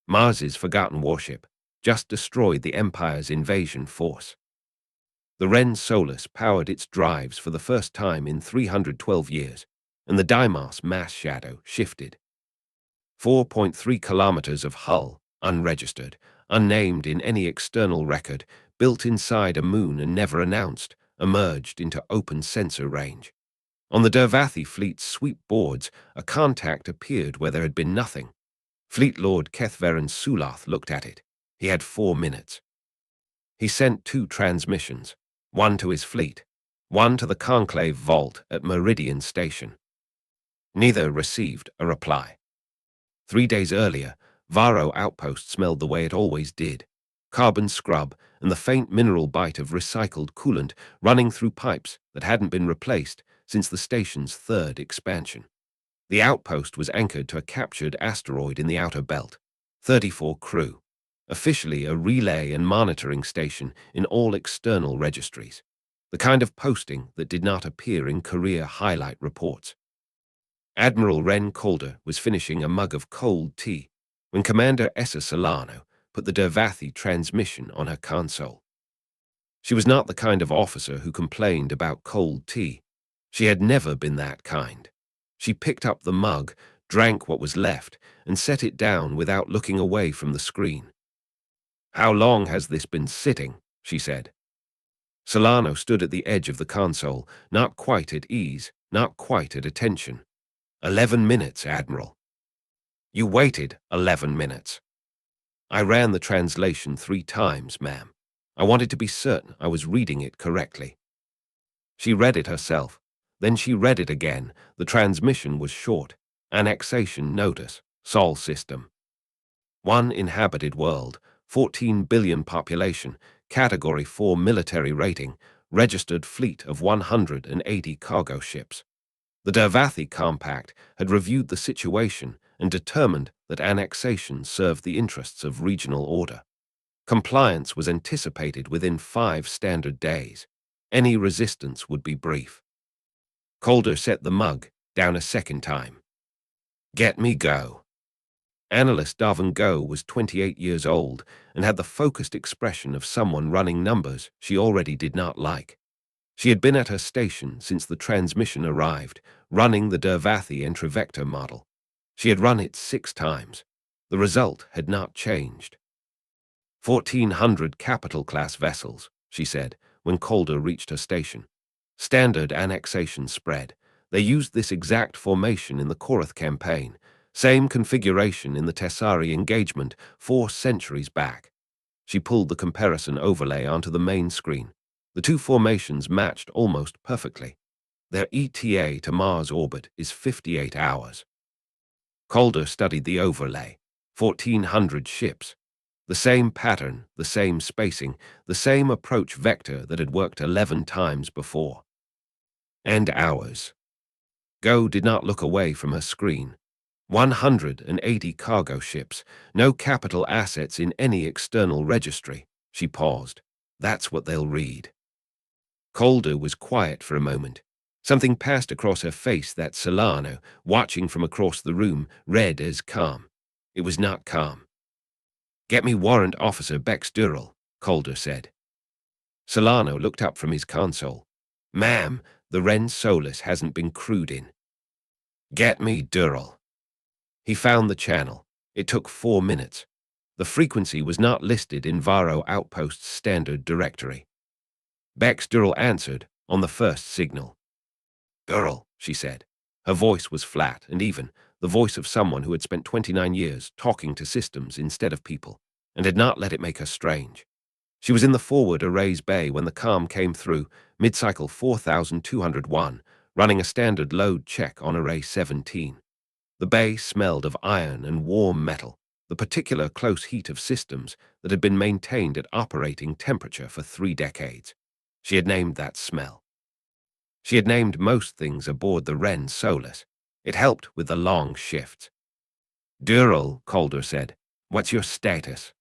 Mars's forgotten warship just destroyed the Empire's invasion force. The Ren Solus powered its drives for the first time in 312 years, and the Deimos mass shadow shifted. 4.3 kilometers of hull, unregistered, unnamed in any external record, built inside a moon and never announced, emerged into open sensor range. On the Dervathi fleet's sweep boards, a contact appeared where there had been nothing. Fleet Lord Kethveren Sulath looked at it. He had 4 minutes. He sent 2 transmissions, one to his fleet, one to the Conclave vault at Meridian Station. Neither received a reply. 3 days earlier, Varro Outpost smelled the way it always did. Carbon scrub and the faint mineral bite of recycled coolant running through pipes that hadn't been replaced since the station's 3rd expansion. The outpost was anchored to a captured asteroid in the outer belt. 34 crew. Officially a relay and monitoring station in all external registries. The kind of posting that did not appear in career highlight reports. Admiral Ren Calder was finishing a mug of cold tea when Commander Essa Solano put the Dervathi transmission on her console. She was not the kind of officer who complained about cold tea. She had never been that kind. She picked up the mug, drank what was left, and set it down without looking away from the screen. "How long has this been sitting?" she said. Solano stood at the edge of the console, not quite at ease, not quite at attention. 11 minutes, Admiral." "You waited 11 minutes. "I ran the translation 3 times, ma'am. I wanted to be certain I was reading it correctly." She read it herself. Then she read it again. The transmission was short. Annexation notice. Sol system. 1 inhabited world, 14 billion population, Category 4 military rating, registered fleet of 180 cargo ships. The Dervathi Compact had reviewed the situation and determined that annexation served the interests of regional order. Compliance was anticipated within 5 standard days. Any resistance would be brief. Calder set the mug down a second time. "Get me go." Analyst Darvin Go was 28 years old and had the focused expression of someone running numbers she already did not like. She had been at her station since the transmission arrived, running the Dervathi Entrovector model. She had run it 6 times. The result had not changed. 1,400 capital-class vessels, she said, when Calder reached her station. Standard annexation spread. They used this exact formation in the Korath campaign. Same configuration in the Tessari engagement 4 centuries back. She pulled the comparison overlay onto the main screen. The 2 formations matched almost perfectly. Their ETA to Mars orbit is 58 hours. Calder studied the overlay. 1,400 ships. The same pattern, the same spacing, the same approach vector that had worked 11 times before. And hours. Go did not look away from her screen. 180 cargo ships, no capital assets in any external registry. She paused. That's what they'll read. Calder was quiet for a moment. Something passed across her face that Solano, watching from across the room, read as calm. It was not calm. "Get me Warrant Officer Bex Durrell," Calder said. Solano looked up from his console. "Ma'am, the Ren Solus hasn't been crewed in." "Get me Durrell." He found the channel. It took 4 minutes. The frequency was not listed in Varro Outpost's standard directory. Bex Durrell answered on the first signal. "Durrell," she said. Her voice was flat and even, the voice of someone who had spent 29 years talking to systems instead of people, and had not let it make her strange. She was in the forward arrays bay when the comm came through, mid-cycle 4201, running a standard load check on array 17. The bay smelled of iron and warm metal, the particular close heat of systems that had been maintained at operating temperature for 3 decades. She had named that smell. She had named most things aboard the Ren Solus. It helped with the long shifts. "Durrell," Calder said, "what's your status?"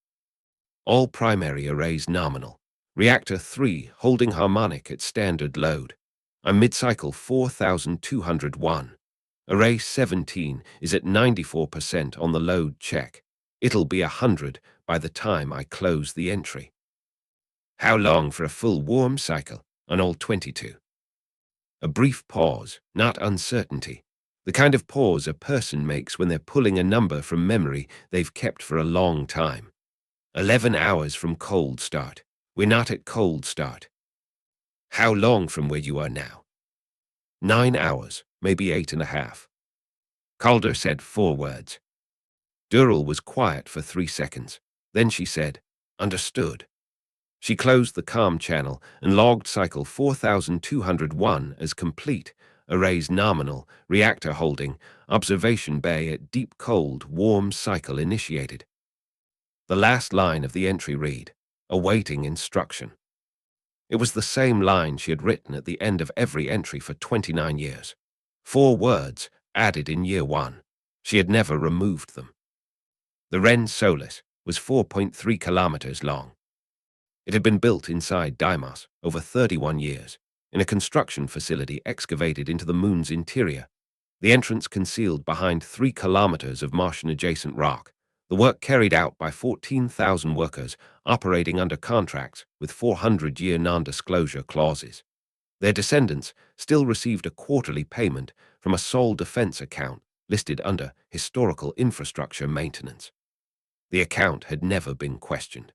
"All primary arrays nominal. Reactor 3 holding harmonic at standard load. I'm mid-cycle 4201. Array 17 is at 94% on the load check. It'll be 100 by the time I close the entry. How long for a full warm cycle on all 22? A brief pause, not uncertainty. The kind of pause a person makes when they're pulling a number from memory they've kept for a long time. 11 hours from cold start. We're not at cold start. How long from where you are now? 9 hours, maybe 8.5. Calder said 4 words. Durrell was quiet for 3 seconds. Then she said, understood. She closed the CALM channel and logged cycle 4201 as complete, arrays nominal, reactor holding, observation bay at deep cold, warm cycle initiated. The last line of the entry read, awaiting instruction. It was the same line she had written at the end of every entry for 29 years. 4 words added in year 1. She had never removed them. The Ren Solis was 4.3 kilometers long. It had been built inside Deimos over 31 years, in a construction facility excavated into the moon's interior, the entrance concealed behind 3 kilometers of Martian-adjacent rock, the work carried out by 14,000 workers operating under contracts with 400-year non-disclosure clauses. Their descendants still received a quarterly payment from a sole defense account listed under Historical Infrastructure Maintenance. The account had never been questioned.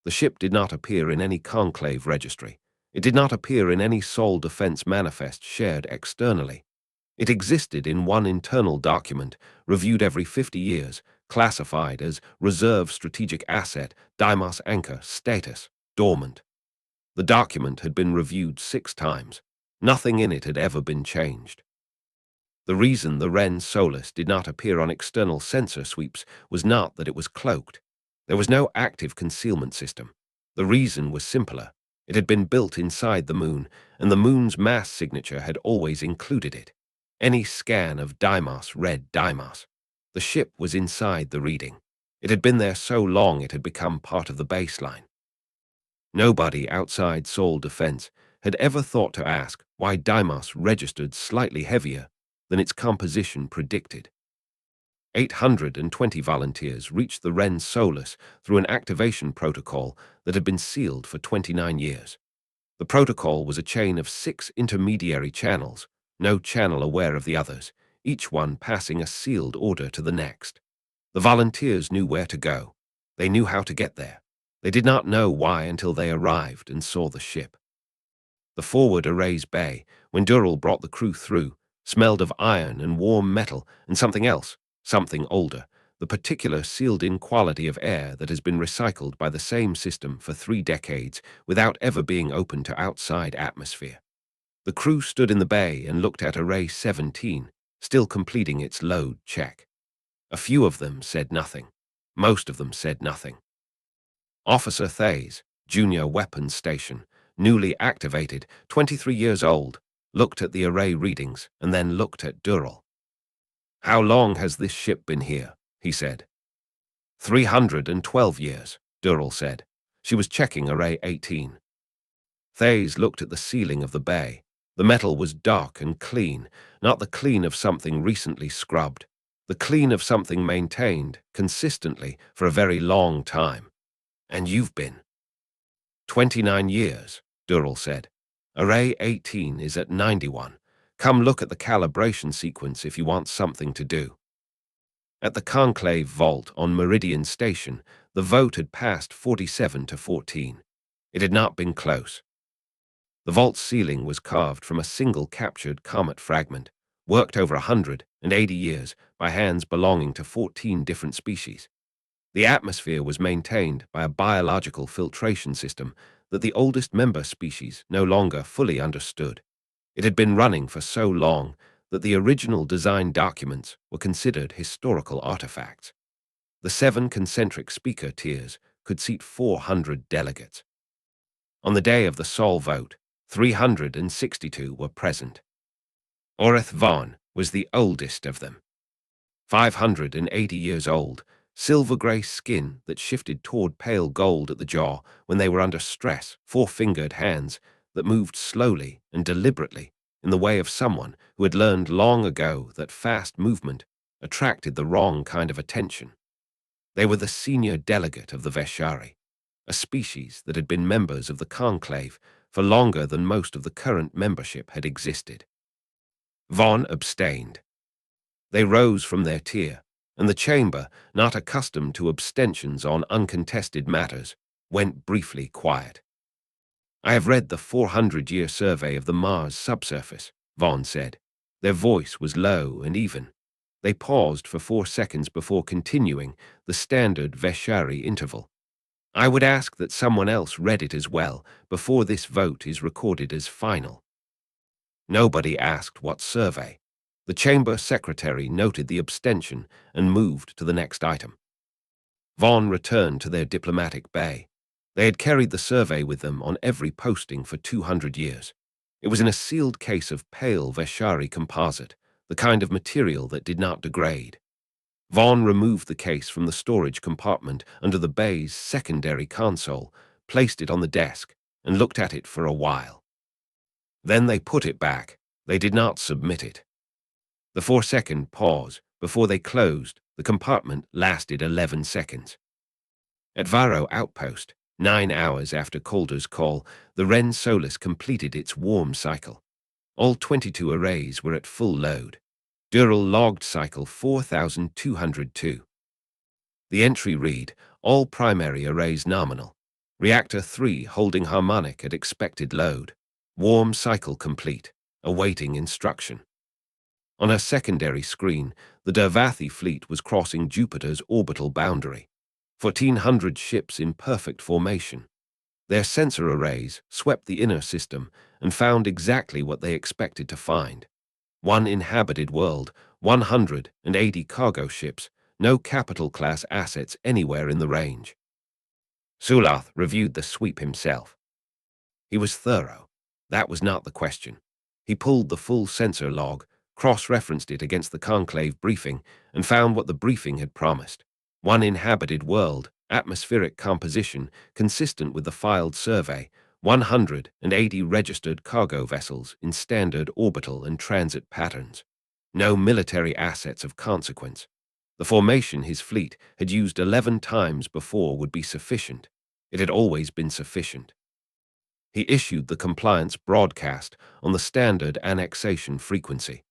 The ship did not appear in any conclave registry. It did not appear in any sole defense manifest shared externally. It existed in one internal document, reviewed every 50 years, classified as Reserve Strategic Asset, Deimos Anchor, Status, Dormant. The document had been reviewed 6 times. Nothing in it had ever been changed. The reason the Ren Solis did not appear on external sensor sweeps was not that it was cloaked. There was no active concealment system. The reason was simpler. It had been built inside the moon, and the moon's mass signature had always included it. Any scan of Deimos read Deimos. The ship was inside the reading. It had been there so long it had become part of the baseline. Nobody outside Sol Defense had ever thought to ask why Deimos registered slightly heavier than its composition predicted. 820 volunteers reached the Ren Solis through an activation protocol that had been sealed for 29 years. The protocol was a chain of 6 intermediary channels, no channel aware of the others, each one passing a sealed order to the next. The volunteers knew where to go. They knew how to get there. They did not know why until they arrived and saw the ship. The forward arrays bay, when Durrell brought the crew through, smelled of iron and warm metal and something else, something older, the particular sealed-in quality of air that has been recycled by the same system for 3 decades without ever being open to outside atmosphere. The crew stood in the bay and looked at Array 17, still completing its load check. A few of them said nothing. Most of them said nothing. Officer Thays, Junior Weapons Station, newly activated, 23 years old, looked at the array readings and then looked at Durrell. How long has this ship been here? He said. 312 years, Durrell said. She was checking Array 18. Thays looked at the ceiling of the bay. The metal was dark and clean, not the clean of something recently scrubbed, the clean of something maintained consistently for a very long time. And you've been 29 years, Durrell said. Array 18 is at 91. Come look at the calibration sequence if you want something to do. At the conclave vault on Meridian Station, the vote had passed 47 to 14. It had not been close. The vault's ceiling was carved from a single captured comet fragment, worked over 180 years by hands belonging to 14 different species. The atmosphere was maintained by a biological filtration system that the oldest member species no longer fully understood. It had been running for so long that the original design documents were considered historical artifacts. The 7 concentric speaker tiers could seat 400 delegates. On the day of the Sol vote, 362 were present. Oreth Vaughn was the oldest of them. 580 years old, silver-gray skin that shifted toward pale gold at the jaw when they were under stress, 4-fingered hands that moved slowly and deliberately in the way of someone who had learned long ago that fast movement attracted the wrong kind of attention. They were the senior delegate of the Veshari, a species that had been members of the conclave for longer than most of the current membership had existed. Von abstained. They rose from their tier, and the chamber, not accustomed to abstentions on uncontested matters, went briefly quiet. "I have read the 400-year survey of the Mars subsurface," Von said. Their voice was low and even. They paused for 4 seconds before continuing, the standard Veshari interval. "I would ask that someone else read it as well before this vote is recorded as final." Nobody asked what survey. The chamber secretary noted the abstention and moved to the next item. Von returned to their diplomatic bay. They had carried the survey with them on every posting for 200 years. It was in a sealed case of pale Veshari composite, the kind of material that did not degrade. Von removed the case from the storage compartment under the bay's secondary console, placed it on the desk, and looked at it for a while. Then they put it back. They did not submit it. The 4-second pause before they closed the compartment lasted 11 seconds. At Varro Outpost, 9 hours after Calder's call, the Ren Solis completed its warm cycle. All 22 arrays were at full load. Dural logged cycle 4202. The entry read, all primary arrays nominal. Reactor 3 holding harmonic at expected load. Warm cycle complete. Awaiting instruction. On her secondary screen, the Dervathi fleet was crossing Jupiter's orbital boundary. 1,400 ships in perfect formation. Their sensor arrays swept the inner system and found exactly what they expected to find. One inhabited world, 180 cargo ships, no capital-class assets anywhere in the range. Sulath reviewed the sweep himself. He was thorough. That was not the question. He pulled the full sensor log, cross-referenced it against the conclave briefing, and found what the briefing had promised. One inhabited world, atmospheric composition, consistent with the filed survey, 180 registered cargo vessels in standard orbital and transit patterns. No military assets of consequence. The formation his fleet had used 11 times before would be sufficient. It had always been sufficient. He issued the compliance broadcast on the standard annexation frequency.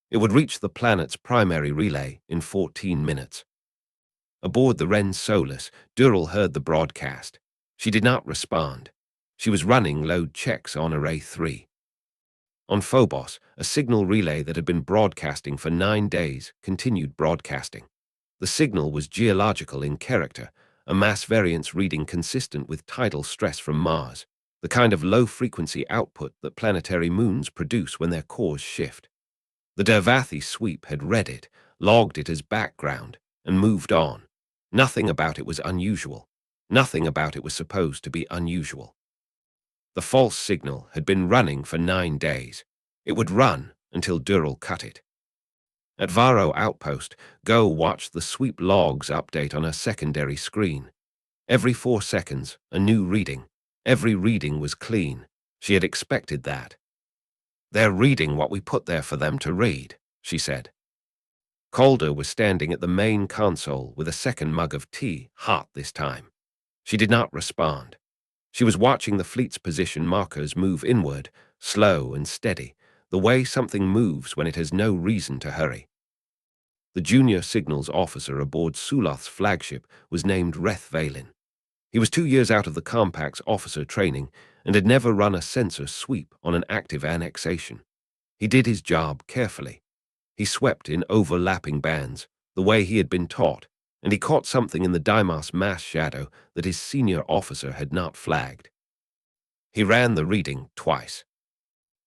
It would reach the planet's primary relay in 14 minutes. Aboard the Ren Solis, Dural heard the broadcast. She did not respond. She was running load checks on Array 3. On Phobos, a signal relay that had been broadcasting for 9 days continued broadcasting. The signal was geological in character, a mass variance reading consistent with tidal stress from Mars, the kind of low-frequency output that planetary moons produce when their cores shift. The Dervathi sweep had read it, logged it as background, and moved on. Nothing about it was unusual. Nothing about it was supposed to be unusual. The false signal had been running for 9 days. It would run until Dural cut it. At Varro Outpost, Go watched the sweep logs update on her secondary screen. Every 4 seconds, a new reading. Every reading was clean. She had expected that. "They're reading what we put there for them to read," she said. Calder was standing at the main console with a second mug of tea, hot this time. She did not respond. She was watching the fleet's position markers move inward, slow and steady, the way something moves when it has no reason to hurry. The junior signals officer aboard Sulath's flagship was named Reth Valen. He was 2 years out of the Compact's officer training and had never run a sensor sweep on an active annexation. He did his job carefully. He swept in overlapping bands, the way he had been taught, and he caught something in the Deimos mass shadow that his senior officer had not flagged. He ran the reading twice.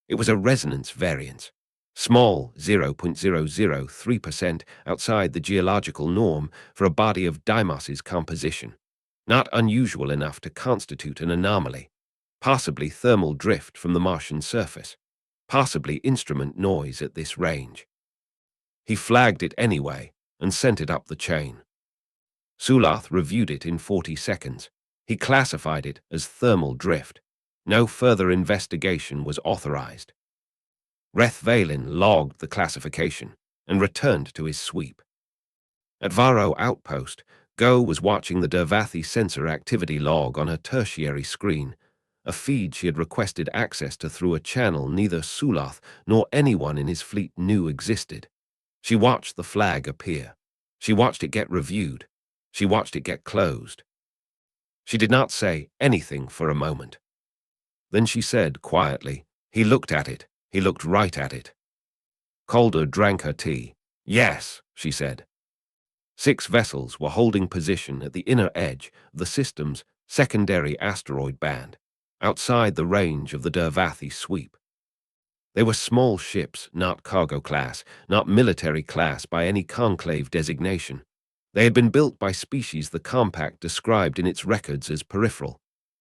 It was a resonance variance, small 0.003% outside the geological norm for a body of Deimos's composition, not unusual enough to constitute an anomaly, possibly thermal drift from the Martian surface, possibly instrument noise at this range. He flagged it anyway and sent it up the chain. Sulath reviewed it in 40 seconds. He classified it as thermal drift. No further investigation was authorized. Reth Valen logged the classification and returned to his sweep. At Varro Outpost, Go was watching the Dervathi sensor activity log on her tertiary screen, a feed she had requested access to through a channel neither Sulath nor anyone in his fleet knew existed. She watched the flag appear. She watched it get reviewed. She watched it get closed. She did not say anything for a moment. Then she said quietly, "He looked at it. He looked right at it." Calder drank her tea. "Yes," she said. 6 vessels were holding position at the inner edge of the system's secondary asteroid band, outside the range of the Dervathi sweep. They were small ships, not cargo class, not military class by any conclave designation. They had been built by species the compact described in its records as peripheral.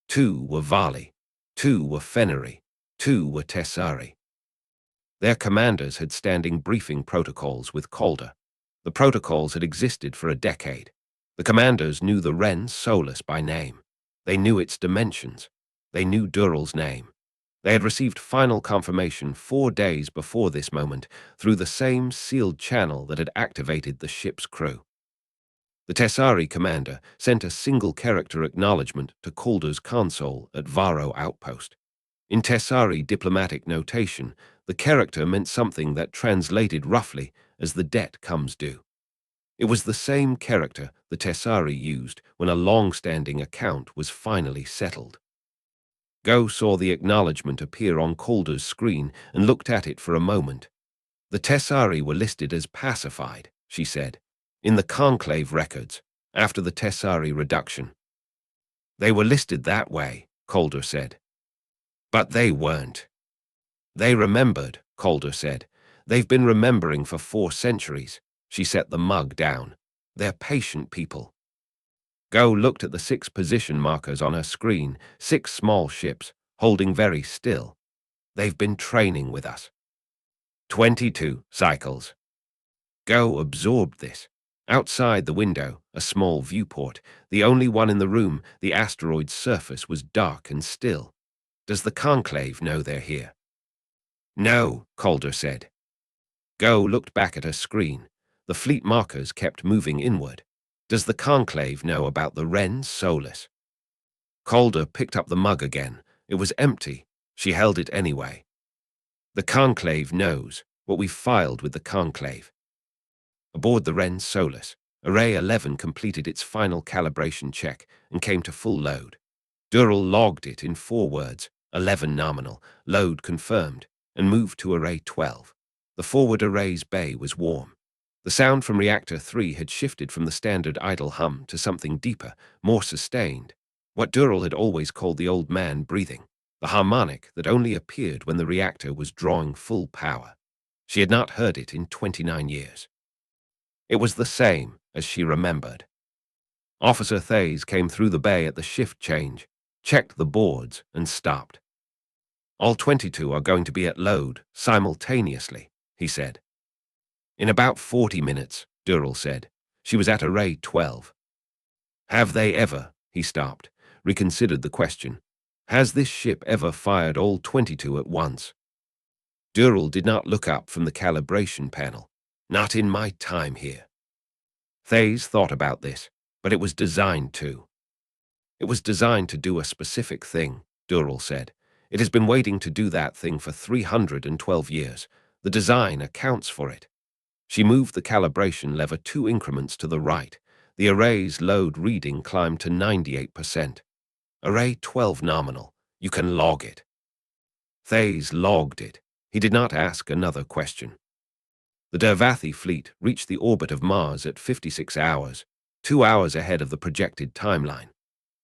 2 were Vali, 2 were Fenari, 2 were Tessari. Their commanders had standing briefing protocols with Calder. The protocols had existed for a decade. The commanders knew the Ren Solus by name. They knew its dimensions. They knew Durrell's name. They had received final confirmation 4 days before this moment through the same sealed channel that had activated the ship's crew. The Tessari commander sent a single-character acknowledgement to Calder's console at Varro Outpost. In Tessari diplomatic notation, the character meant something that translated roughly as "the debt comes due." It was the same character the Tessari used when a long-standing account was finally settled. Go saw the acknowledgement appear on Calder's screen and looked at it for a moment. "The Tessari were listed as pacified," she said, "in the conclave records, after the Tessari reduction." "They were listed that way," Calder said. "But they weren't." "They remembered," Calder said. "They've been remembering for 4 centuries." She set the mug down. "They're patient people." Go looked at the 6 position markers on her screen, 6 small ships, holding very still. "They've been training with us." 22 cycles. Go absorbed this. Outside the window, a small viewport, the only one in the room, the asteroid's surface was dark and still. "Does the conclave know they're here?" "No," Calder said. Go looked back at her screen. The fleet markers kept moving inward. "Does the conclave know about the Ren Solus?" Calder picked up the mug again. It was empty. She held it anyway. "The conclave knows what we've filed with the conclave." Aboard the Ren Solus, Array 11 completed its final calibration check and came to full load. Durrell logged it in 4 words, 11 nominal, load confirmed, and moved to Array 12. The forward array's bay was warm. The sound from Reactor 3 had shifted from the standard idle hum to something deeper, more sustained, what Durrell had always called the old man breathing, the harmonic that only appeared when the reactor was drawing full power. She had not heard it in 29 years. It was the same as she remembered. Officer Thays came through the bay at the shift change, checked the boards, and stopped. "All 22 are going to be at load simultaneously," he said. "In about 40 minutes, Durrell said. She was at Array 12. "Have they ever," he stopped, reconsidered the question, "has this ship ever fired all 22 at once?" Durrell did not look up from the calibration panel. "Not in my time here." Thays thought about this, but it was designed to. "It was designed to do a specific thing," Durrell said. "It has been waiting to do that thing for 312 years. The design accounts for it." She moved the calibration lever 2 increments to the right. The array's load reading climbed to 98%. "Array 12 nominal. You can log it." Thays logged it. He did not ask another question. The Dervathi fleet reached the orbit of Mars at 56 hours, 2 hours ahead of the projected timeline.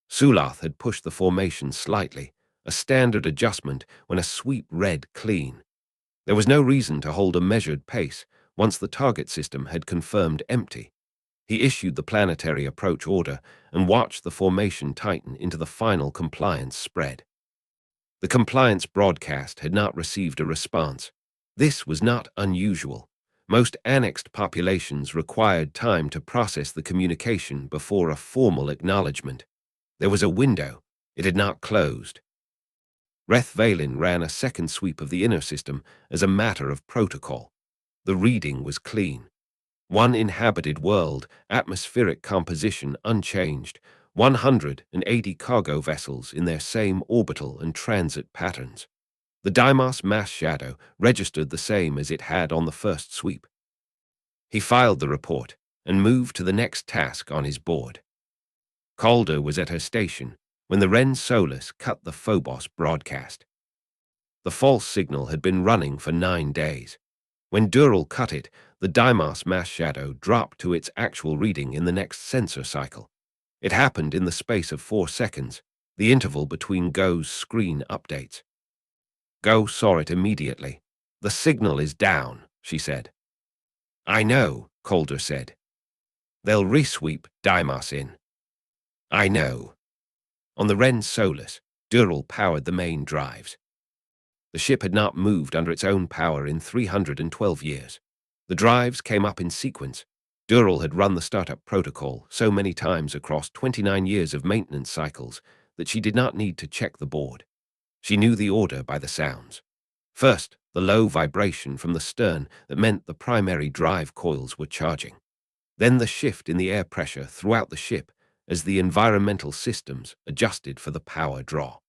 Sulath had pushed the formation slightly, a standard adjustment when a sweep read clean. There was no reason to hold a measured pace once the target system had confirmed empty. He issued the planetary approach order and watched the formation tighten into the final compliance spread. The compliance broadcast had not received a response. This was not unusual. Most annexed populations required time to process the communication before a formal acknowledgement. There was a window. It had not closed. Reth Valen ran a second sweep of the inner system as a matter of protocol. The reading was clean. One inhabited world, atmospheric composition unchanged, 180 cargo vessels in their same orbital and transit patterns. The Deimos mass shadow registered the same as it had on the first sweep. He filed the report and moved to the next task on his board. Calder was at her station when the Ren Solus cut the Phobos broadcast. The false signal had been running for 9 days. When Dural cut it, the Deimos mass shadow dropped to its actual reading in the next sensor cycle. It happened in the space of 4 seconds, the interval between Go's screen updates. Go saw it immediately. "The signal is down," she said. "I know," Calder said. "They'll resweep Deimos in." "I know." On the Ren Solus, Dural powered the main drives. The ship had not moved under its own power in 312 years. The drives came up in sequence. Dural had run the startup protocol so many times across 29 years of maintenance cycles that she did not need to check the board. She knew the order by the sounds. First, the low vibration from the stern that meant the primary drive coils were charging. Then the shift in the air pressure throughout the ship as the environmental systems adjusted for the power draw.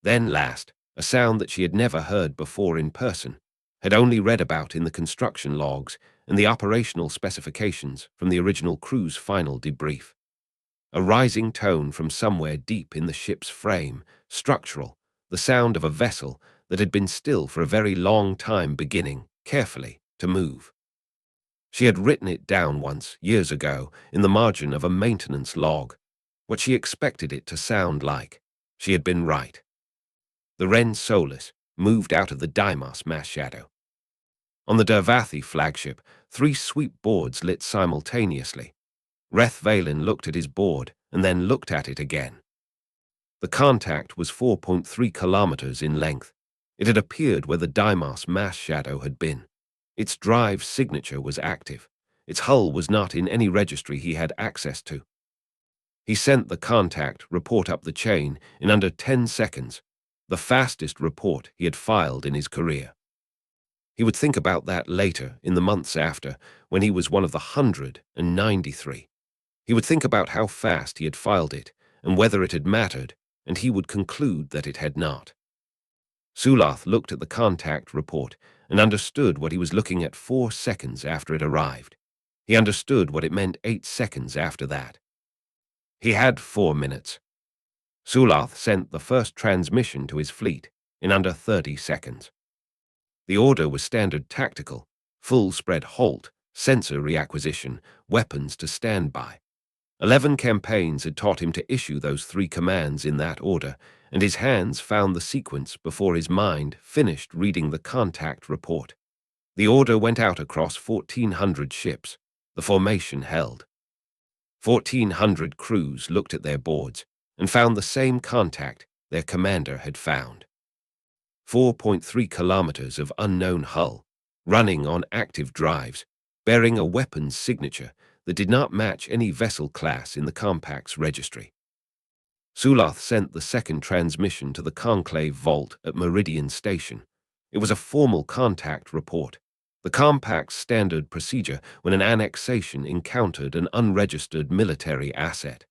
Then last, a sound that she had never heard before in person, had only read about in the construction logs and the operational specifications from the original crew's final debrief. A rising tone from somewhere deep in the ship's frame, structural, the sound of a vessel that had been still for a very long time beginning, carefully, to move. She had written it down once, years ago, in the margin of a maintenance log, what she expected it to sound like. She had been right. The Ren Solus moved out of the Deimos mass shadow. On the Dervathi flagship, 3 sweep boards lit simultaneously. Reth Valen looked at his board and then looked at it again. The contact was 4.3 kilometers in length. It had appeared where the Deimos mass shadow had been. Its drive signature was active. Its hull was not in any registry he had access to. He sent the contact report up the chain in under 10 seconds, the fastest report he had filed in his career. He would think about that later, in the months after, when he was one of the 193. He would think about how fast he had filed it, and whether it had mattered, and he would conclude that it had not. Sulath looked at the contact report and understood what he was looking at 4 seconds after it arrived. He understood what it meant 8 seconds after that. He had 4 minutes. Sulath sent the first transmission to his fleet in under 30 seconds. The order was standard tactical, full spread halt, sensor reacquisition, weapons to standby. 11 campaigns had taught him to issue those 3 commands in that order, and his hands found the sequence before his mind finished reading the contact report. The order went out across 1,400 ships. The formation held. 1,400 crews looked at their boards and found the same contact their commander had found. 4.3 kilometers of unknown hull, running on active drives, bearing a weapons signature that did not match any vessel class in the Compact's registry. Sulath sent the second transmission to the Conclave Vault at Meridian Station. It was a formal contact report, the Compact's standard procedure when an annexation encountered an unregistered military asset.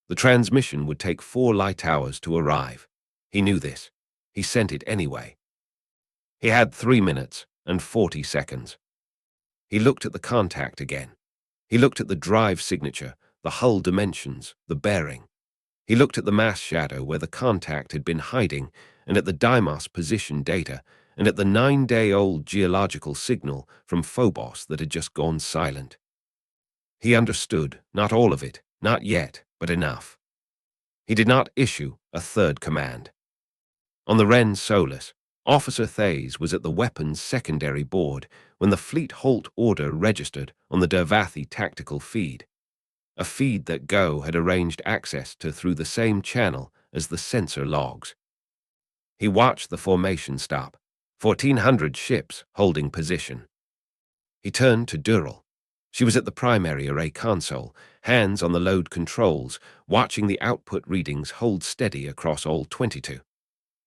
The transmission would take 4 light hours to arrive. He knew this. He sent it anyway. He had 3 minutes and 40 seconds. He looked at the contact again. He looked at the drive signature, the hull dimensions, the bearing. He looked at the mass shadow where the contact had been hiding, and at the Deimos position data, and at the 9-day-old geological signal from Phobos that had just gone silent. He understood, not all of it, not yet, but enough. He did not issue a third command. On the Ren Solus, Officer Thays was at the weapons secondary board when the fleet halt order registered on the Dervathi tactical feed, a feed that Go had arranged access to through the same channel as the sensor logs. He watched the formation stop, 1,400 ships holding position. He turned to Dural. She was at the primary array console, hands on the load controls, watching the output readings hold steady across all 22.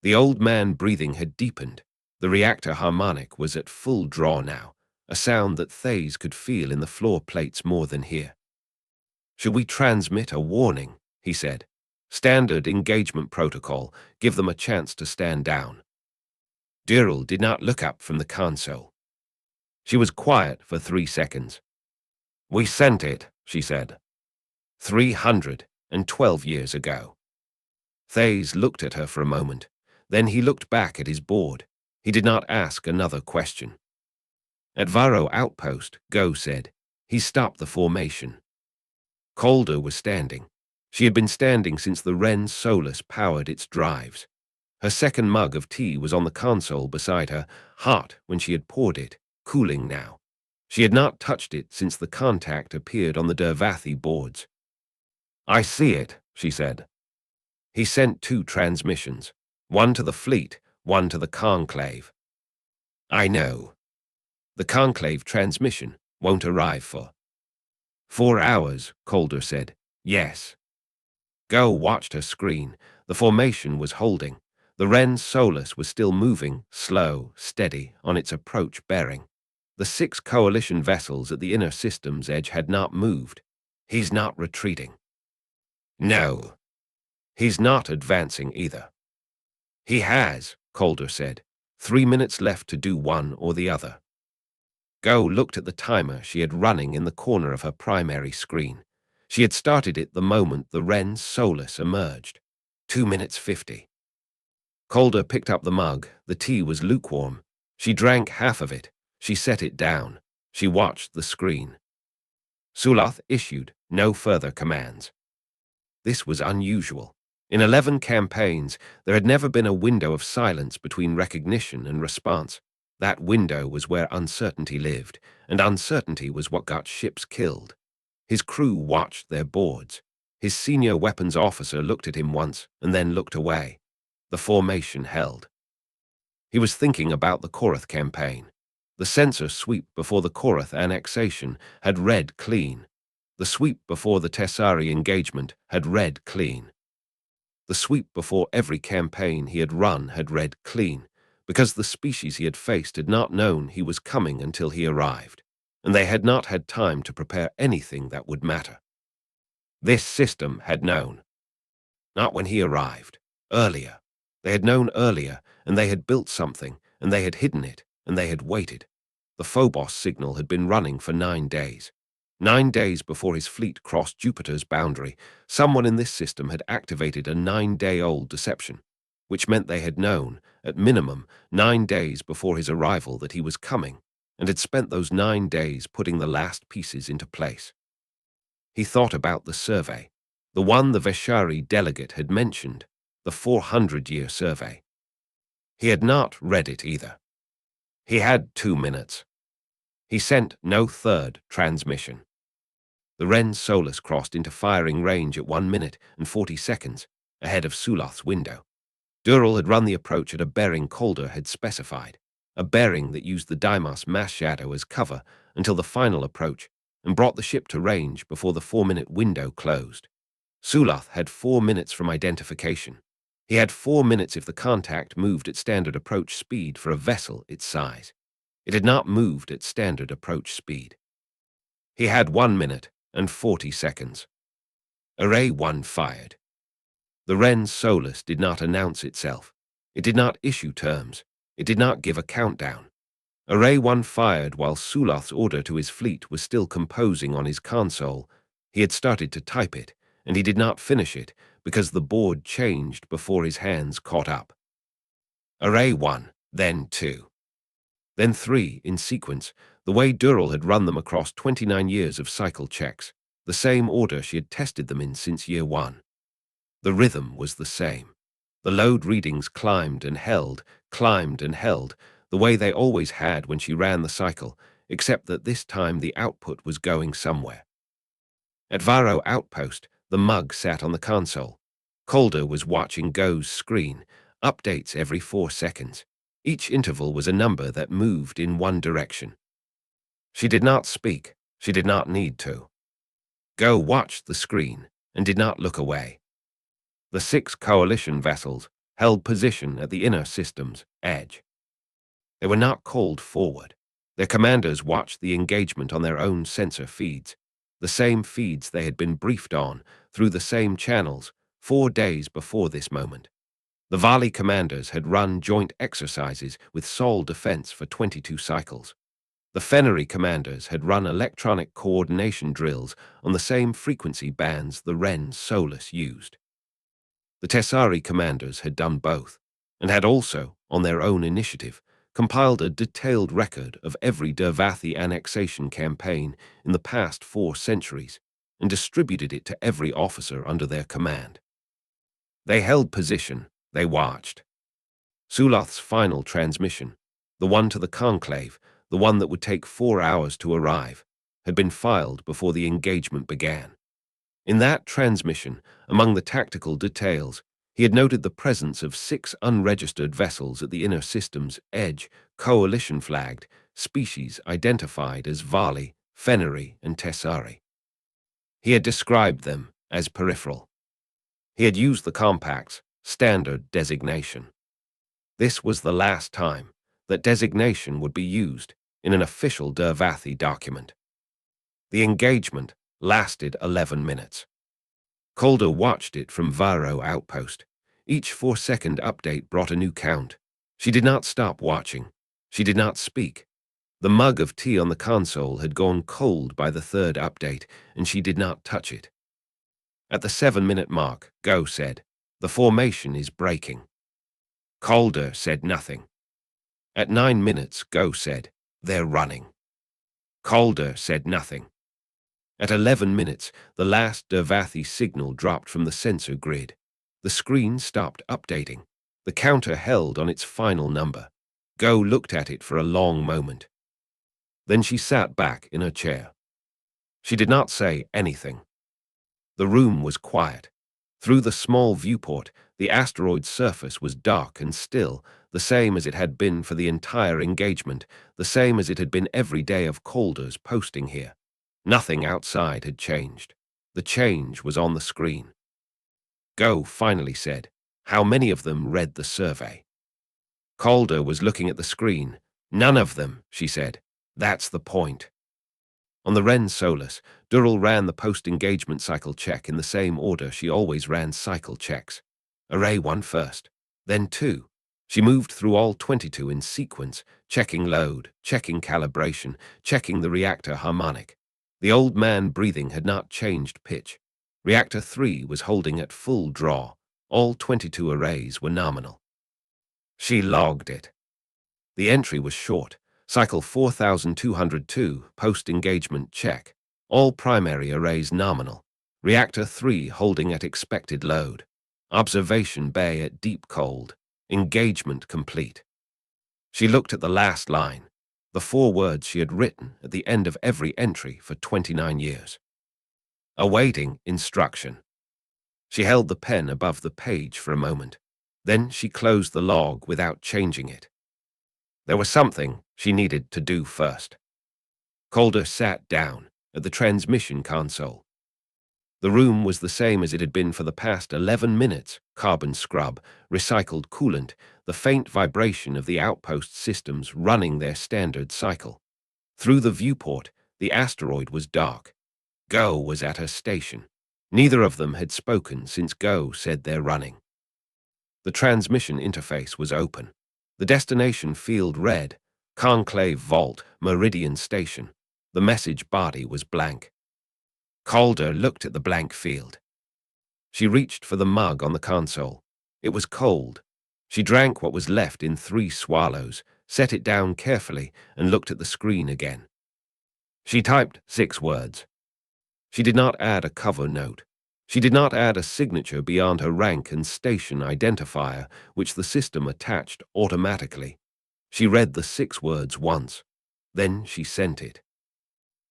The old man breathing had deepened. The reactor harmonic was at full draw now, a sound that Thays could feel in the floor plates more than hear. "Should we transmit a warning?" he said. "Standard engagement protocol. Give them a chance to stand down." Dirrell did not look up from the console. She was quiet for 3 seconds. "We sent it," she said. 312 years ago. Thays looked at her for a moment. Then he looked back at his board. He did not ask another question. At Varro Outpost, Go said, he stopped the formation. Calder was standing. She had been standing since the Ren Solus powered its drives. Her second mug of tea was on the console beside her, hot when she had poured it, cooling now. She had not touched it since the contact appeared on the Dervathi boards. "I see it," she said. He sent 2 transmissions, one to the fleet, one to the Conclave. "I know. The Conclave transmission won't arrive for 4 hours, Calder said. "Yes." Go watched her screen. The formation was holding. The Ren Solus was still moving, slow, steady, on its approach bearing. The 6 coalition vessels at the inner system's edge had not moved. "He's not retreating." "No. He's not advancing either." "He has," Calder said. 3 minutes left to do one or the other. Go looked at the timer she had running in the corner of her primary screen. She had started it the moment the Ren Solus emerged. 2 minutes 50. Calder picked up the mug. The tea was lukewarm. She drank half of it. She set it down. She watched the screen. Sulath issued no further commands. This was unusual. In 11 campaigns, there had never been a window of silence between recognition and response. That window was where uncertainty lived, and uncertainty was what got ships killed. His crew watched their boards. His senior weapons officer looked at him once and then looked away. The formation held. He was thinking about the Korath campaign. The sensor sweep before the Korath annexation had read clean. The sweep before the Tessari engagement had read clean. The sweep before every campaign he had run had read clean, because the species he had faced had not known he was coming until he arrived, and they had not had time to prepare anything that would matter. This system had known. Not when he arrived. Earlier. They had known earlier, and they had built something, and they had hidden it, and they had waited. The Phobos signal had been running for 9 days. 9 days before his fleet crossed Jupiter's boundary, someone in this system had activated a 9-day-old deception, which meant they had known, at minimum, 9 days before his arrival that he was coming, and had spent those 9 days putting the last pieces into place. He thought about the survey, the one the Veshari delegate had mentioned, the 400-year survey. He had not read it either. He had 2 minutes. He sent no third transmission. The Ren Solus crossed into firing range at 1 minute and 40 seconds, ahead of Sulath's window. Dirrell had run the approach at a bearing Calder had specified, a bearing that used the Deimos mass shadow as cover until the final approach, and brought the ship to range before the 4-minute window closed. Sulath had 4 minutes from identification. He had 4 minutes if the contact moved at standard approach speed for a vessel its size. It had not moved at standard approach speed. He had 1 minute and 40 seconds. Array 1 fired. The Ren Solus did not announce itself. It did not issue terms. It did not give a countdown. Array 1 fired while Sulath's order to his fleet was still composing on his console. He had started to type it, and he did not finish it because the board changed before his hands caught up. Array 1, then 2. Then 3 in sequence, the way Dirrell had run them across 29 years of cycle checks, the same order she had tested them in since year 1. The rhythm was the same. The load readings climbed and held, the way they always had when she ran the cycle, except that this time the output was going somewhere. At Varro Outpost, the mug sat on the console. Calder was watching Go's screen, updates every 4 seconds. Each interval was a number that moved in one direction. She did not speak. She did not need to. Go watched the screen and did not look away. The 6 coalition vessels held position at the inner system's edge. They were not called forward. Their commanders watched the engagement on their own sensor feeds, the same feeds they had been briefed on through the same channels 4 days before this moment. The Vali commanders had run joint exercises with Sol Defense for 22 cycles. The Fennery commanders had run electronic coordination drills on the same frequency bands the Ren Solus used. The Tessari commanders had done both, and had also, on their own initiative, compiled a detailed record of every Dervathi annexation campaign in the past 4 centuries, and distributed it to every officer under their command. They held position, they watched. Suloth's final transmission, the one to the conclave, the one that would take 4 hours to arrive, had been filed before the engagement began. In that transmission, among the tactical details, he had noted the presence of 6 unregistered vessels at the inner system's edge, coalition-flagged, species identified as Vali, Fennery, and Tessari. He had described them as peripheral. He had used the compact's standard designation. This was the last time that designation would be used in an official Dervathi document. The engagement lasted 11 minutes. Calder watched it from Varro outpost. Each 4-second update brought a new count. She did not stop watching. She did not speak. The mug of tea on the console had gone cold by the 3rd update, and she did not touch it. At the 7-minute mark, Go said, "The formation is breaking." Calder said nothing. At 9 minutes, Go said, "They're running." Calder said nothing. At 11 minutes, the last Dervathi signal dropped from the sensor grid. The screen stopped updating. The counter held on its final number. Go looked at it for a long moment. Then she sat back in her chair. She did not say anything. The room was quiet. Through the small viewport, the asteroid's surface was dark and still, the same as it had been for the entire engagement, the same as it had been every day of Calder's posting here. Nothing outside had changed. The change was on the screen. Go finally said, "How many of them read the survey?" Calder was looking at the screen. "None of them," she said. "That's the point." On the Ren Solus, Durrell ran the post-engagement cycle check in the same order she always ran cycle checks. Array 1 first, then 2. She moved through all 22 in sequence, checking load, checking calibration, checking the reactor harmonic. The old man breathing had not changed pitch. Reactor 3 was holding at full draw. All 22 arrays were nominal. She logged it. The entry was short. Cycle 4202, post-engagement check. All primary arrays nominal. Reactor 3 holding at expected load. Observation bay at deep cold. Engagement complete. She looked at the last line, the 4 words she had written at the end of every entry for 29 years. Awaiting instruction. She held the pen above the page for a moment. Then she closed the log without changing it. There was something she needed to do first. Calder sat down at the transmission console. The room was the same as it had been for the past 11 minutes, carbon scrub, recycled coolant, the faint vibration of the outpost systems running their standard cycle. Through the viewport, the asteroid was dark. Go was at her station. Neither of them had spoken since Go said they're running. The transmission interface was open. The destination field read, Conclave Vault, Meridian Station. The message body was blank. Calder looked at the blank field. She reached for the mug on the console. It was cold. She drank what was left in 3 swallows, set it down carefully, and looked at the screen again. She typed 6 words. She did not add a cover note. She did not add a signature beyond her rank and station identifier, which the system attached automatically. She read the 6 words once. Then she sent it.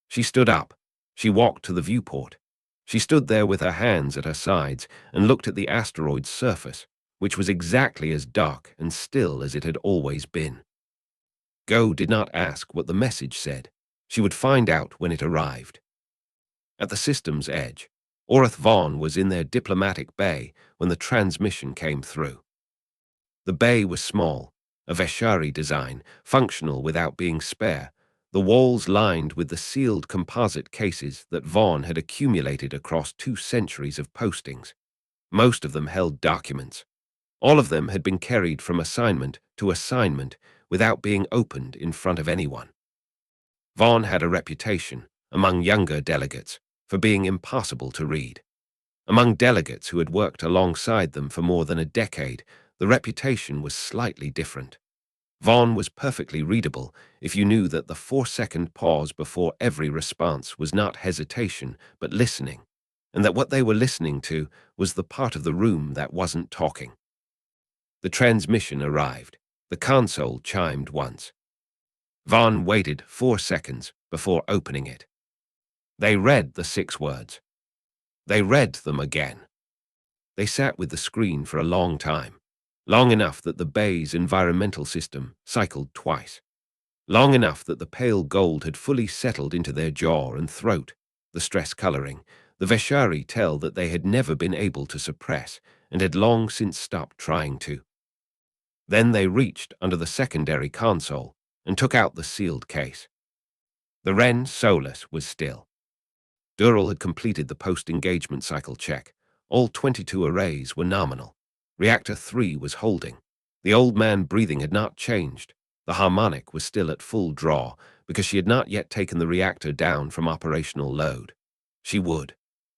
She stood up. She walked to the viewport. She stood there with her hands at her sides and looked at the asteroid's surface, which was exactly as dark and still as it had always been. Go did not ask what the message said. She would find out when it arrived. At the system's edge, Orith Vaughn was in their diplomatic bay when the transmission came through. The bay was small, a Veshari design, functional without being spare, the walls lined with the sealed composite cases that Vaughn had accumulated across 2 centuries of postings. Most of them held documents. All of them had been carried from assignment to assignment without being opened in front of anyone. Vaughn had a reputation, among younger delegates, for being impossible to read. Among delegates who had worked alongside them for more than a decade, the reputation was slightly different. Vaughn was perfectly readable if you knew that the 4-second pause before every response was not hesitation but listening, and that what they were listening to was the part of the room that wasn't talking. The transmission arrived. The console chimed once. Vaughn waited 4 seconds before opening it. They read the 6 words. They read them again. They sat with the screen for a long time, long enough that the bay's environmental system cycled twice, long enough that the pale gold had fully settled into their jaw and throat, the stress coloring, the Veshari tell that they had never been able to suppress and had long since stopped trying to. Then they reached under the secondary console and took out the sealed case. The Ren Solus was still. Dural had completed the post-engagement cycle check. All 22 arrays were nominal. Reactor 3 was holding. The old man breathing had not changed. The harmonic was still at full draw because she had not yet taken the reactor down from operational load. She would.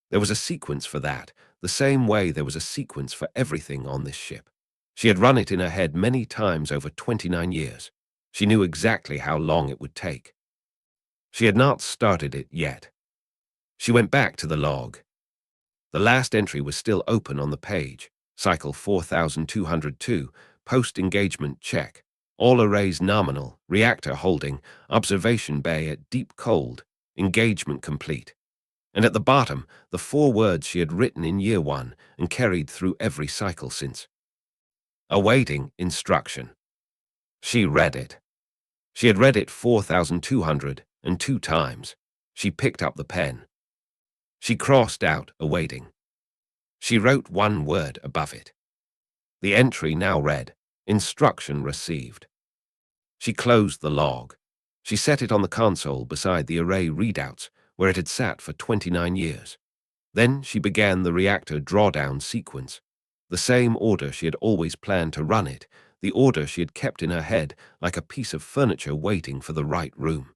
There was a sequence for that, the same way there was a sequence for everything on this ship. She had run it in her head many times over 29 years. She knew exactly how long it would take. She had not started it yet. She went back to the log. The last entry was still open on the page. Cycle 4202, post-engagement check. All arrays nominal, reactor holding, observation bay at deep cold, engagement complete. And at the bottom, the 4 words she had written in year 1 and carried through every cycle since. Awaiting instruction. She read it. She had read it 4,202 times. She picked up the pen. She crossed out awaiting. She wrote 1 word above it. The entry now read, instruction received. She closed the log. She set it on the console beside the array readouts, where it had sat for 29 years. Then she began the reactor drawdown sequence, the same order she had always planned to run it, the order she had kept in her head like a piece of furniture waiting for the right room.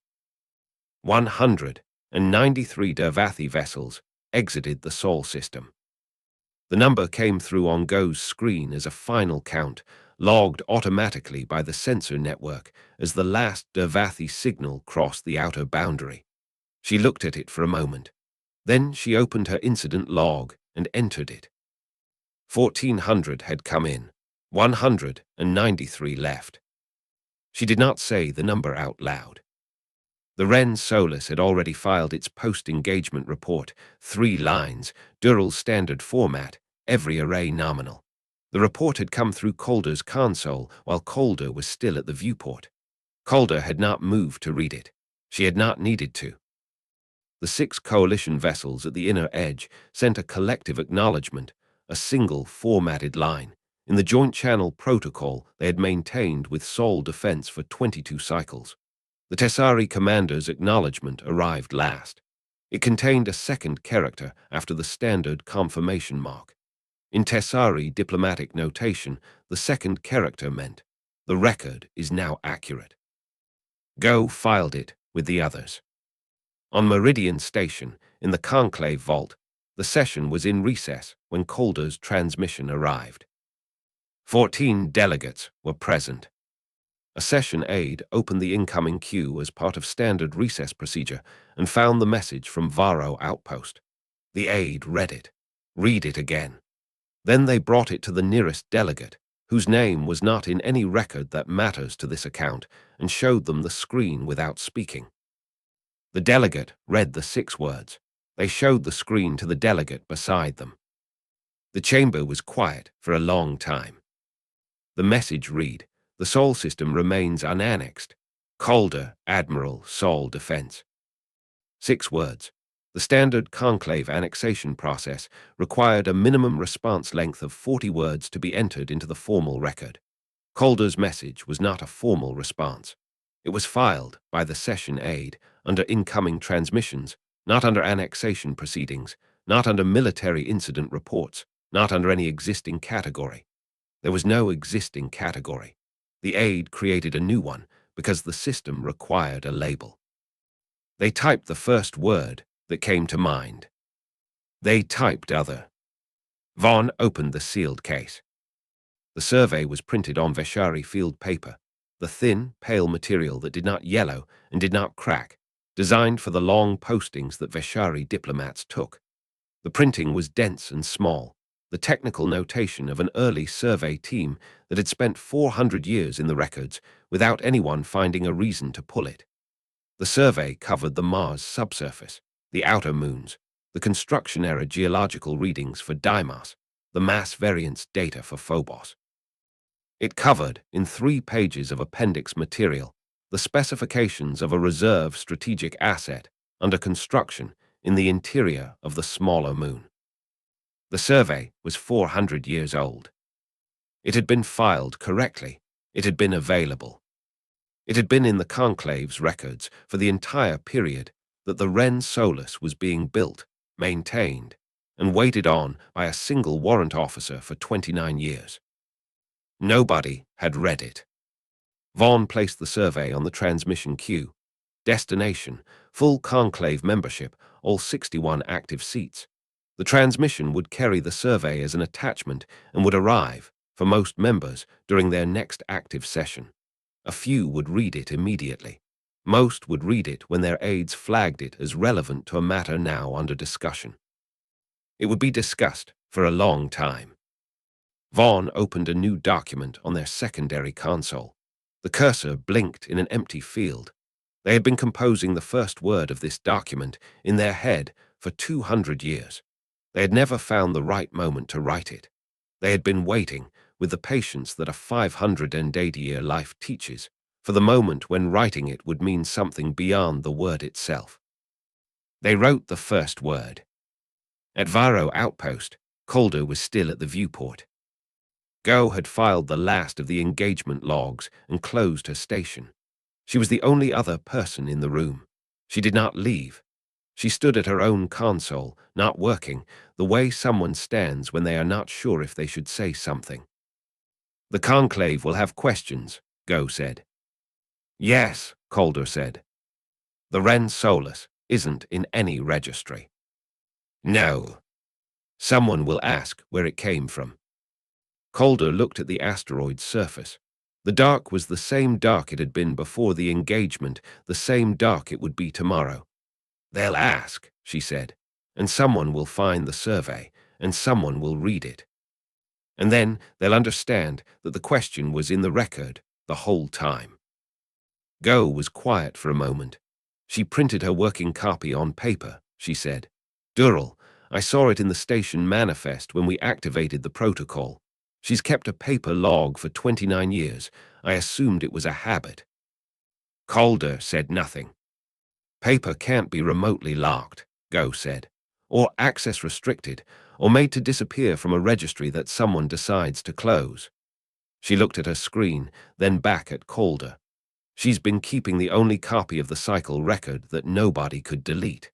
193 Dervathi vessels exited the Sol system. The number came through on Go's screen as a final count, logged automatically by the sensor network as the last Dervathi signal crossed the outer boundary. She looked at it for a moment. Then she opened her incident log and entered it. 1,400 had come in, 193 left. She did not say the number out loud. The Ren Solus had already filed its post-engagement report, 3 lines, Dural's standard format, every array nominal. The report had come through Calder's console while Calder was still at the viewport. Calder had not moved to read it. She had not needed to. The 6 coalition vessels at the inner edge sent a collective acknowledgement, a single formatted line, in the joint channel protocol they had maintained with Sol Defense for 22 cycles. The Tessari commander's acknowledgement arrived last. It contained a second character after the standard confirmation mark. In Tessari diplomatic notation, the second character meant, the record is now accurate. Go filed it with the others. On Meridian Station, in the Conclave Vault, the session was in recess when Calder's transmission arrived. 14 delegates were present. A session aide opened the incoming queue as part of standard recess procedure and found the message from Varro Outpost. The aide read it. Read it again. Then they brought it to the nearest delegate, whose name was not in any record that matters to this account, and showed them the screen without speaking. The delegate read the 6 words. They showed the screen to the delegate beside them. The chamber was quiet for a long time. The message read, the Sol system remains unannexed. Calder, Admiral, Sol Defense. 6 words. The standard conclave annexation process required a minimum response length of 40 words to be entered into the formal record. Calder's message was not a formal response. It was filed by the session aide under incoming transmissions, not under annexation proceedings, not under military incident reports, not under any existing category. There was no existing category. The aide created a new one because the system required a label. They typed the first word that came to mind. They typed other. Vaughn opened the sealed case. The survey was printed on Veshari field paper, the thin, pale material that did not yellow and did not crack, designed for the long postings that Veshari diplomats took. The printing was dense and small, the technical notation of an early survey team that had spent 400 years in the records without anyone finding a reason to pull it. The survey covered the Mars subsurface, the outer moons, the construction-era geological readings for Deimos, the mass variance data for Phobos. It covered, in 3 pages of appendix material, the specifications of a reserve strategic asset under construction in the interior of the smaller moon. The survey was 400 years old. It had been filed correctly. It had been available. It had been in the Conclave's records for the entire period that the Ren Solus was being built, maintained, and waited on by a single warrant officer for 29 years. Nobody had read it. Vaughn placed the survey on the transmission queue. Destination, full conclave membership, all 61 active seats. The transmission would carry the survey as an attachment and would arrive, for most members, during their next active session. A few would read it immediately. Most would read it when their aides flagged it as relevant to a matter now under discussion. It would be discussed for a long time. Vaughn opened a new document on their secondary console. The cursor blinked in an empty field. They had been composing the first word of this document in their head for 200 years. They had never found the right moment to write it. They had been waiting, with the patience that a 580-year life teaches, for the moment when writing it would mean something beyond the word itself. They wrote the first word. At Varo Outpost, Calder was still at the viewport. Go had filed the last of the engagement logs and closed her station. She was the only other person in the room. She did not leave. She stood at her own console, not working, the way someone stands when they are not sure if they should say something. The conclave will have questions, Go said. Yes, Calder said. The Ren Solus isn't in any registry. No. Someone will ask where it came from. Calder looked at the asteroid's surface. The dark was the same dark it had been before the engagement, the same dark it would be tomorrow. They'll ask, she said, and someone will find the survey, and someone will read it. And then they'll understand that the question was in the record the whole time. Go was quiet for a moment. She printed her working copy on paper, she said. Dural, I saw it in the station manifest when we activated the protocol. She's kept a paper log for 29 years. I assumed it was a habit. Calder said nothing. Paper can't be remotely locked, Go said, or access restricted, or made to disappear from a registry that someone decides to close. She looked at her screen, then back at Calder. She's been keeping the only copy of the cycle record that nobody could delete.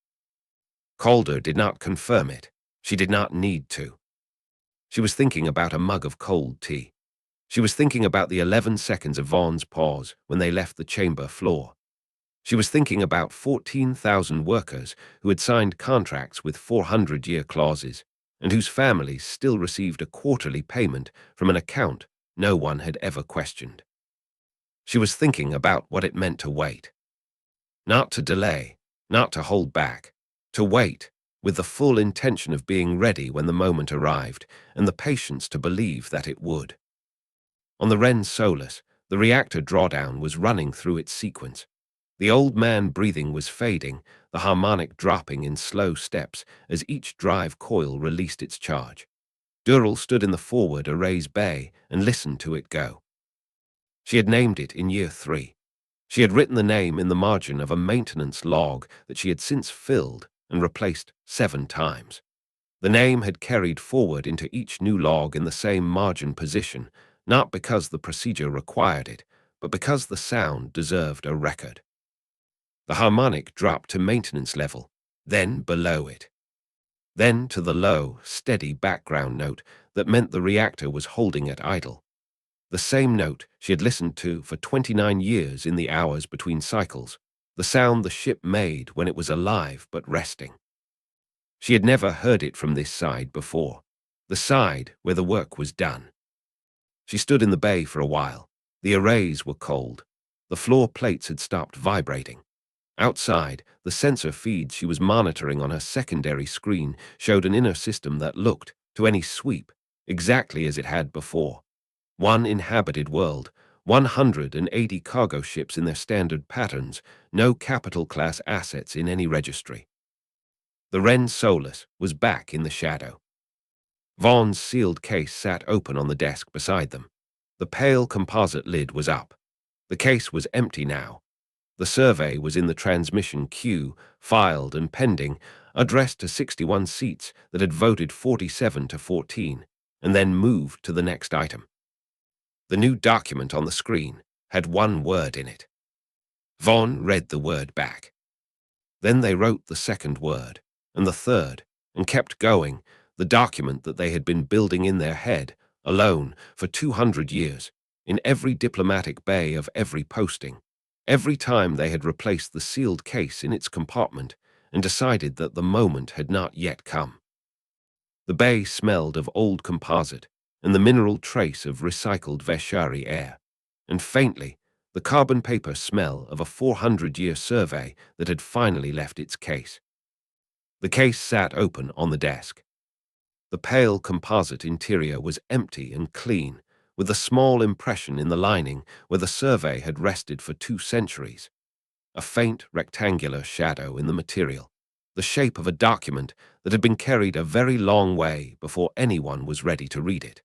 Calder did not confirm it. She did not need to. She was thinking about a mug of cold tea. She was thinking about the 11 seconds of Vaughn's pause when they left the chamber floor. She was thinking about 14,000 workers who had signed contracts with 400-year clauses and whose families still received a quarterly payment from an account no one had ever questioned. She was thinking about what it meant to wait. Not to delay, not to hold back, to wait, with the full intention of being ready when the moment arrived, and the patience to believe that it would. On the Ren Solus, the reactor drawdown was running through its sequence. The old man breathing was fading, the harmonic dropping in slow steps as each drive coil released its charge. Dural stood in the forward array's bay and listened to it go. She had named it in year 3. She had written the name in the margin of a maintenance log that she had since filled and replaced 7 times. The name had carried forward into each new log in the same margin position, not because the procedure required it, but because the sound deserved a record. The harmonic dropped to maintenance level, then below it, then to the low, steady background note that meant the reactor was holding at idle. The same note she had listened to for 29 years in the hours between cycles, the sound the ship made when it was alive but resting. She had never heard it from this side before, the side where the work was done. She stood in the bay for a while. The arrays were cold. The floor plates had stopped vibrating. Outside, the sensor feeds she was monitoring on her secondary screen showed an inner system that looked, to any sweep, exactly as it had before. One inhabited world, 180 cargo ships in their standard patterns, no capital-class assets in any registry. The Ren Solus was back in the shadow. Vaughn's sealed case sat open on the desk beside them. The pale composite lid was up. The case was empty now. The survey was in the transmission queue, filed and pending, addressed to 61 seats that had voted 47 to 14, and then moved to the next item. The new document on the screen had one word in it. Vaughn read the word back. Then they wrote the second word, and the third, and kept going, the document that they had been building in their head, alone, for 200 years, in every diplomatic bay of every posting, every time they had replaced the sealed case in its compartment and decided that the moment had not yet come. The bay smelled of old composite and the mineral trace of recycled Veshari air, and faintly, the carbon paper smell of a 400-year survey that had finally left its case. The case sat open on the desk. The pale composite interior was empty and clean, with a small impression in the lining where the survey had rested for 2 centuries. A faint rectangular shadow in the material, the shape of a document that had been carried a very long way before anyone was ready to read it.